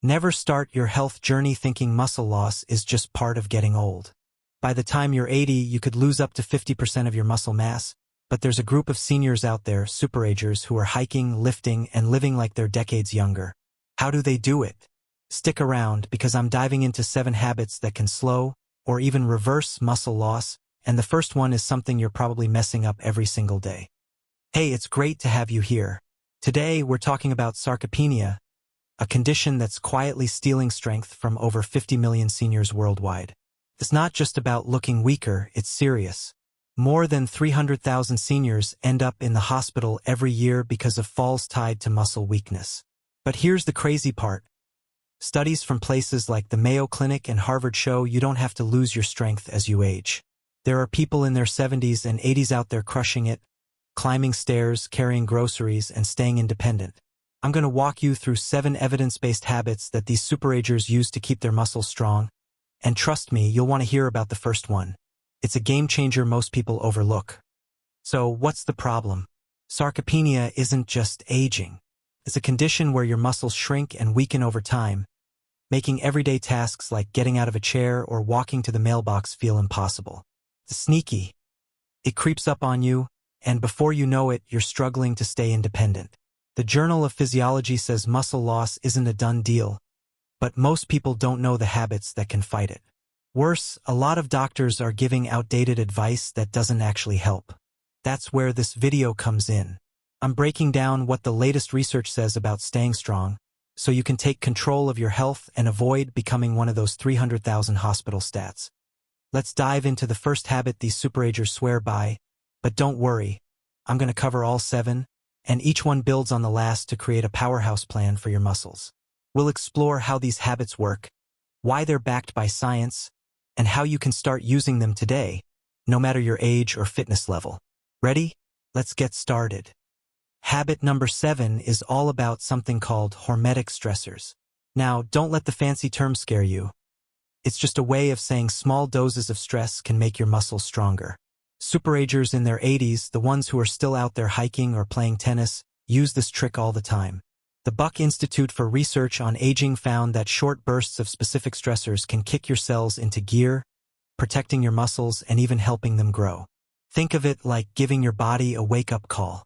Never start your health journey thinking muscle loss is just part of getting old. By the time you're 80, you could lose up to 50% of your muscle mass, but there's a group of seniors out there, super-agers, who are hiking, lifting, and living like they're decades younger. How do they do it? Stick around, because I'm diving into 7 habits that can slow, or even reverse, muscle loss, and the first one is something you're probably messing up every single day. Hey, it's great to have you here. Today, we're talking about sarcopenia, a condition that's quietly stealing strength from over 50 million seniors worldwide. It's not just about looking weaker, it's serious. More than 300,000 seniors end up in the hospital every year because of falls tied to muscle weakness. But here's the crazy part. Studies from places like the Mayo Clinic and Harvard show you don't have to lose your strength as you age. There are people in their 70s and 80s out there crushing it, climbing stairs, carrying groceries, and staying independent. I'm going to walk you through 7 evidence-based habits that these super-agers use to keep their muscles strong. And trust me, you'll want to hear about the first one. It's a game changer most people overlook. So, what's the problem? Sarcopenia isn't just aging. It's a condition where your muscles shrink and weaken over time, making everyday tasks like getting out of a chair or walking to the mailbox feel impossible. It's sneaky. It creeps up on you, and before you know it, you're struggling to stay independent. The Journal of Physiology says muscle loss isn't a done deal, but most people don't know the habits that can fight it. Worse, a lot of doctors are giving outdated advice that doesn't actually help. That's where this video comes in. I'm breaking down what the latest research says about staying strong, so you can take control of your health and avoid becoming one of those 300,000 hospital stats. Let's dive into the first habit these super-agers swear by, but don't worry, I'm going to cover all 7, and each one builds on the last to create a powerhouse plan for your muscles. We'll explore how these habits work, why they're backed by science, and how you can start using them today, no matter your age or fitness level. Ready? Let's get started. Habit number 7 is all about something called hormetic stressors. Now, don't let the fancy term scare you. It's just a way of saying small doses of stress can make your muscles stronger. Super-agers in their 80s, the ones who are still out there hiking or playing tennis, use this trick all the time. The Buck Institute for Research on Aging found that short bursts of specific stressors can kick your cells into gear, protecting your muscles and even helping them grow. Think of it like giving your body a wake-up call.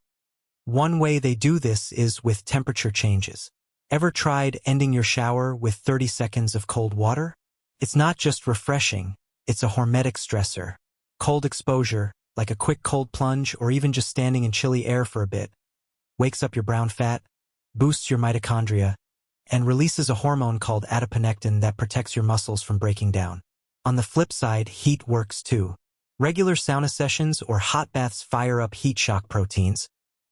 One way they do this is with temperature changes. Ever tried ending your shower with 30 seconds of cold water? It's not just refreshing, it's a hormetic stressor. Cold exposure, like a quick cold plunge or even just standing in chilly air for a bit, wakes up your brown fat, boosts your mitochondria, and releases a hormone called adiponectin that protects your muscles from breaking down. On the flip side, heat works too. Regular sauna sessions or hot baths fire up heat shock proteins,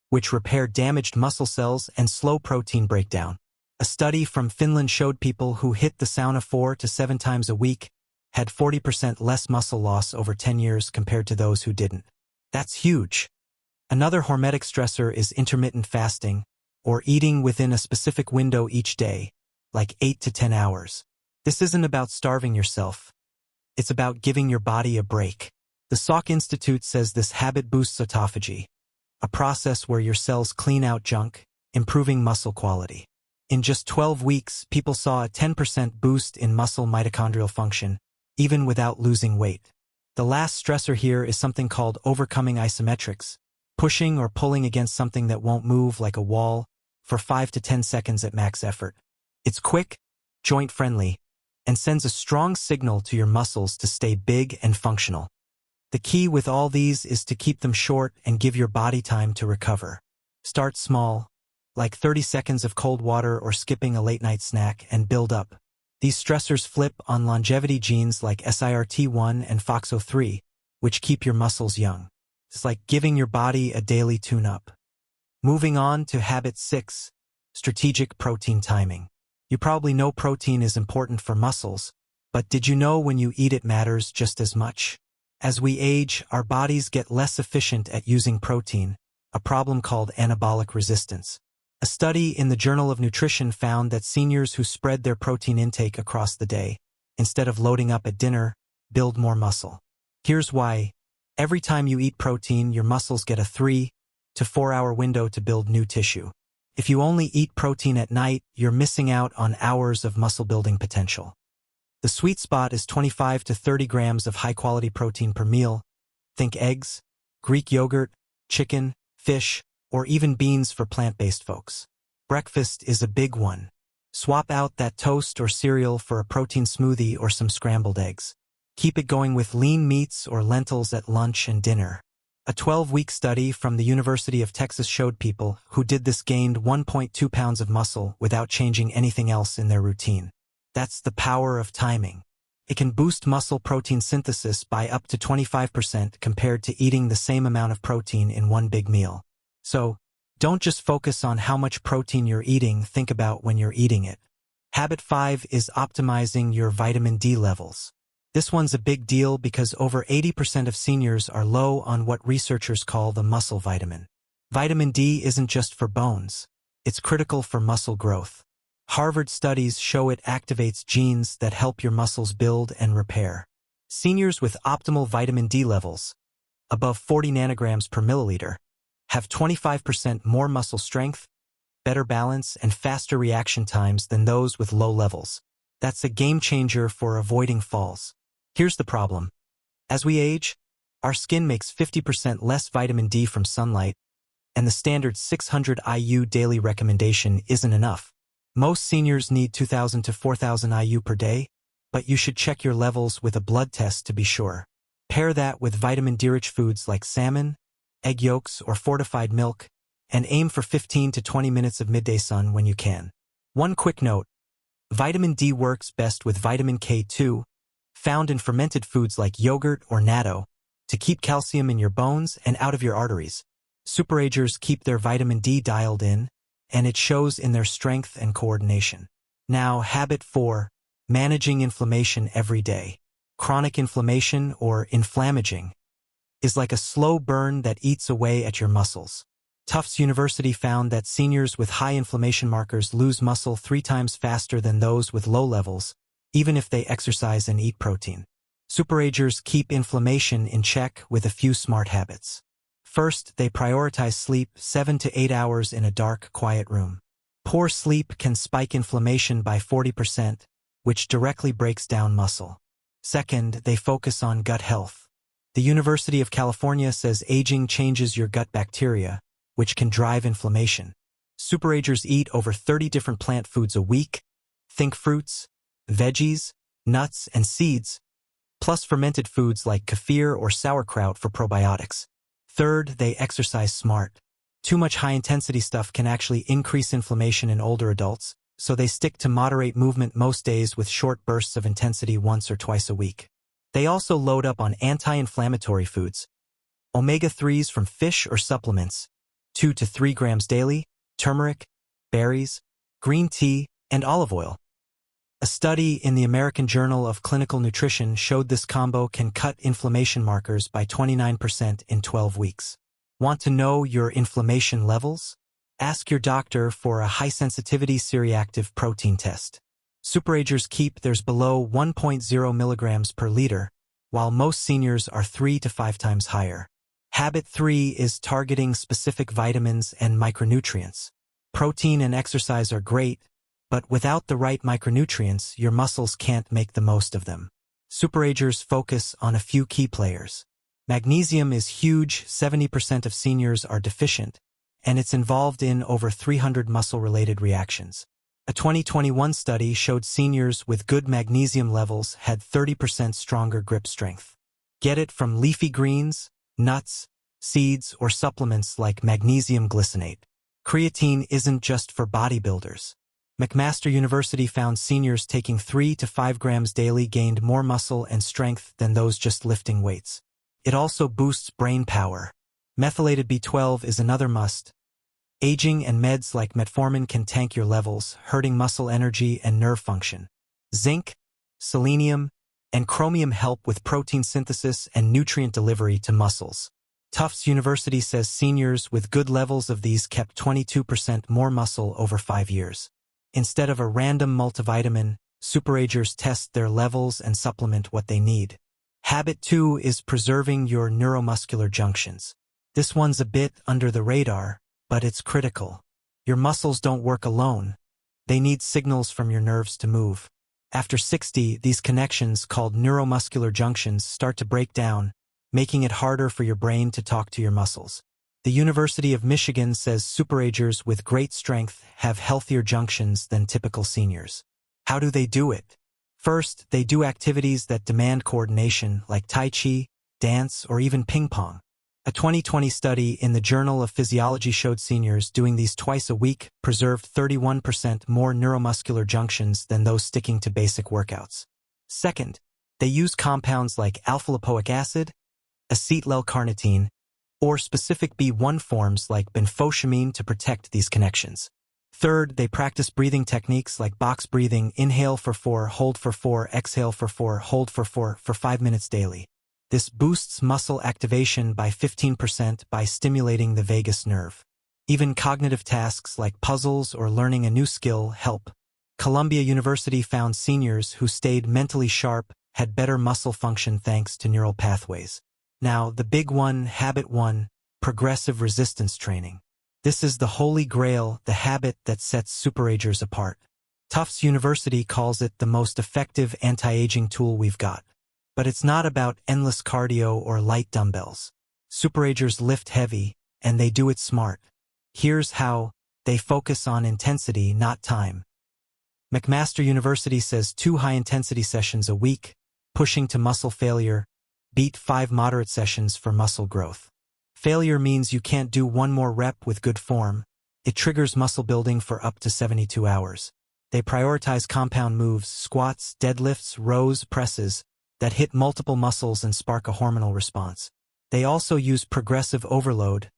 which repair damaged muscle cells and slow protein breakdown. A study from Finland showed people who hit the sauna 4 to 7 times a week had 40% less muscle loss over 10 years compared to those who didn't. That's huge. Another hormetic stressor is intermittent fasting, or eating within a specific window each day, like 8 to 10 hours. This isn't about starving yourself. It's about giving your body a break. The Salk Institute says this habit boosts autophagy, a process where your cells clean out junk, improving muscle quality. In just 12 weeks, people saw a 10% boost in muscle mitochondrial function, even without losing weight. The last stressor here is something called overcoming isometrics, pushing or pulling against something that won't move like a wall for 5 to 10 seconds at max effort. It's quick, joint-friendly, and sends a strong signal to your muscles to stay big and functional. The key with all these is to keep them short and give your body time to recover. Start small, like 30 seconds of cold water or skipping a late-night snack, and build up. These stressors flip on longevity genes like SIRT1 and FOXO3, which keep your muscles young. It's like giving your body a daily tune-up. Moving on to habit 6, strategic protein timing. You probably know protein is important for muscles, but did you know when you eat it matters just as much? As we age, our bodies get less efficient at using protein, a problem called anabolic resistance. A study in the Journal of Nutrition found that seniors who spread their protein intake across the day, instead of loading up at dinner, build more muscle. Here's why. Every time you eat protein, your muscles get a 3 to 4 hour window to build new tissue. If you only eat protein at night, you're missing out on hours of muscle-building potential. The sweet spot is 25 to 30 grams of high-quality protein per meal. Think eggs, Greek yogurt, chicken, fish, or even beans for plant-based folks. Breakfast is a big one. Swap out that toast or cereal for a protein smoothie or some scrambled eggs. Keep it going with lean meats or lentils at lunch and dinner. A 12-week study from the University of Texas showed people who did this gained 1.2 pounds of muscle without changing anything else in their routine. That's the power of timing. It can boost muscle protein synthesis by up to 25% compared to eating the same amount of protein in one big meal. So, don't just focus on how much protein you're eating, think about when you're eating it. Habit 5 is optimizing your vitamin D levels. This one's a big deal because over 80% of seniors are low on what researchers call the muscle vitamin. Vitamin D isn't just for bones. It's critical for muscle growth. Harvard studies show it activates genes that help your muscles build and repair. Seniors with optimal vitamin D levels, above 40 nanograms per milliliter, have 25% more muscle strength, better balance, and faster reaction times than those with low levels. That's a game changer for avoiding falls. Here's the problem. As we age, our skin makes 50% less vitamin D from sunlight, and the standard 600 IU daily recommendation isn't enough. Most seniors need 2,000 to 4,000 IU per day, but you should check your levels with a blood test to be sure. Pair that with vitamin D-rich foods like salmon, egg yolks, or fortified milk, and aim for 15 to 20 minutes of midday sun when you can. One quick note. Vitamin D works best with vitamin K2, found in fermented foods like yogurt or natto, to keep calcium in your bones and out of your arteries. Super-agers keep their vitamin D dialed in, and it shows in their strength and coordination. Now, habit 4, managing inflammation every day. Chronic inflammation, or inflammaging, is like a slow burn that eats away at your muscles. Tufts University found that seniors with high inflammation markers lose muscle 3 times faster than those with low levels, even if they exercise and eat protein. Super-agers keep inflammation in check with a few smart habits. First, they prioritize sleep 7 to 8 hours in a dark, quiet room. Poor sleep can spike inflammation by 40%, which directly breaks down muscle. Second, they focus on gut health. The University of California says aging changes your gut bacteria, which can drive inflammation. Super-agers eat over 30 different plant foods a week. Think fruits, veggies, nuts, and seeds, plus fermented foods like kefir or sauerkraut for probiotics. Third, they exercise smart. Too much high-intensity stuff can actually increase inflammation in older adults, so they stick to moderate movement most days with short bursts of intensity once or twice a week. They also load up on anti-inflammatory foods, omega-3s from fish or supplements, 2 to 3 grams daily, turmeric, berries, green tea, and olive oil. A study in the American Journal of Clinical Nutrition showed this combo can cut inflammation markers by 29% in 12 weeks. Want to know your inflammation levels? Ask your doctor for a high-sensitivity C-reactive protein test. Super-agers keep theirs below 1.0 milligrams per liter, while most seniors are 3 to 5 times higher. Habit 3 is targeting specific vitamins and micronutrients. Protein and exercise are great, but without the right micronutrients, your muscles can't make the most of them. Super-agers focus on a few key players. Magnesium is huge, 70% of seniors are deficient, and it's involved in over 300 muscle-related reactions. A 2021 study showed seniors with good magnesium levels had 30% stronger grip strength. Get it from leafy greens, nuts, seeds, or supplements like magnesium glycinate. Creatine isn't just for bodybuilders. McMaster University found seniors taking 3 to 5 grams daily gained more muscle and strength than those just lifting weights. It also boosts brain power. Methylated B12 is another must. Aging and meds like metformin can tank your levels, hurting muscle energy and nerve function. Zinc, selenium, and chromium help with protein synthesis and nutrient delivery to muscles. Tufts University says seniors with good levels of these kept 22% more muscle over 5 years. Instead of a random multivitamin, super-agers test their levels and supplement what they need. Habit 2 is preserving your neuromuscular junctions. This one's a bit under the radar, but it's critical. Your muscles don't work alone. They need signals from your nerves to move. After 60, these connections, called neuromuscular junctions, start to break down, making it harder for your brain to talk to your muscles. The University of Michigan says super-agers with great strength have healthier junctions than typical seniors. How do they do it? First, they do activities that demand coordination, like Tai Chi, dance, or even ping pong. A 2020 study in the Journal of Physiology showed seniors doing these twice a week preserved 31% more neuromuscular junctions than those sticking to basic workouts. Second, they use compounds like alpha-lipoic acid, acetyl-L-carnitine, or specific B1 forms like benfotiamine to protect these connections. Third, they practice breathing techniques like box breathing, inhale for 4, hold for 4, exhale for 4, hold for 4 for 5 minutes daily. This boosts muscle activation by 15% by stimulating the vagus nerve. Even cognitive tasks like puzzles or learning a new skill help. Columbia University found seniors who stayed mentally sharp had better muscle function thanks to neural pathways. Now, the big one, habit 1, progressive resistance training. This is the holy grail, the habit that sets super-agers apart. Tufts University calls it the most effective anti-aging tool we've got. But it's not about endless cardio or light dumbbells. Super-agers lift heavy, and they do it smart. Here's how: they focus on intensity, not time. McMaster University says 2 high-intensity sessions a week, pushing to muscle failure, beat 5 moderate sessions for muscle growth. Failure means you can't do 1 more rep with good form. It triggers muscle building for up to 72 hours. They prioritize compound moves, squats, deadlifts, rows, presses, that hit multiple muscles and spark a hormonal response. They also use progressive overload,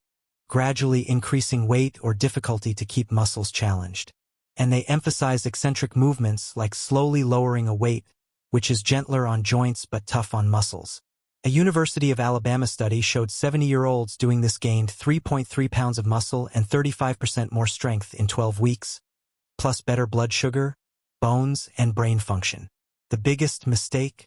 gradually increasing weight or difficulty to keep muscles challenged. And they emphasize eccentric movements like slowly lowering a weight, which is gentler on joints but tough on muscles. A University of Alabama study showed 70-year-olds doing this gained 3.3 pounds of muscle and 35% more strength in 12 weeks, plus better blood sugar, bones, and brain function. The biggest mistake?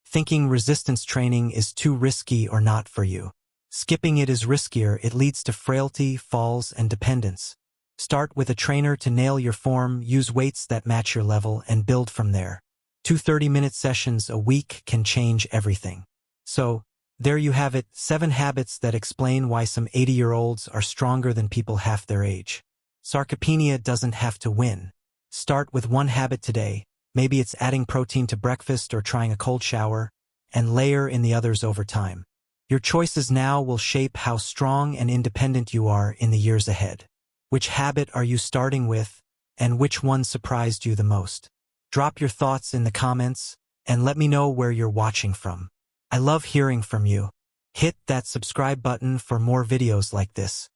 Thinking resistance training is too risky or not for you. Skipping it is riskier. It leads to frailty, falls, and dependence. Start with a trainer to nail your form, use weights that match your level, and build from there. 2 30-minute sessions a week can change everything. So, there you have it, 7 habits that explain why some 80-year-olds are stronger than people half their age. Sarcopenia doesn't have to win. Start with 1 habit today. Maybe it's adding protein to breakfast or trying a cold shower, and layer in the others over time. Your choices now will shape how strong and independent you are in the years ahead. Which habit are you starting with, and which one surprised you the most? Drop your thoughts in the comments, and let me know where you're watching from. I love hearing from you. Hit that subscribe button for more videos like this.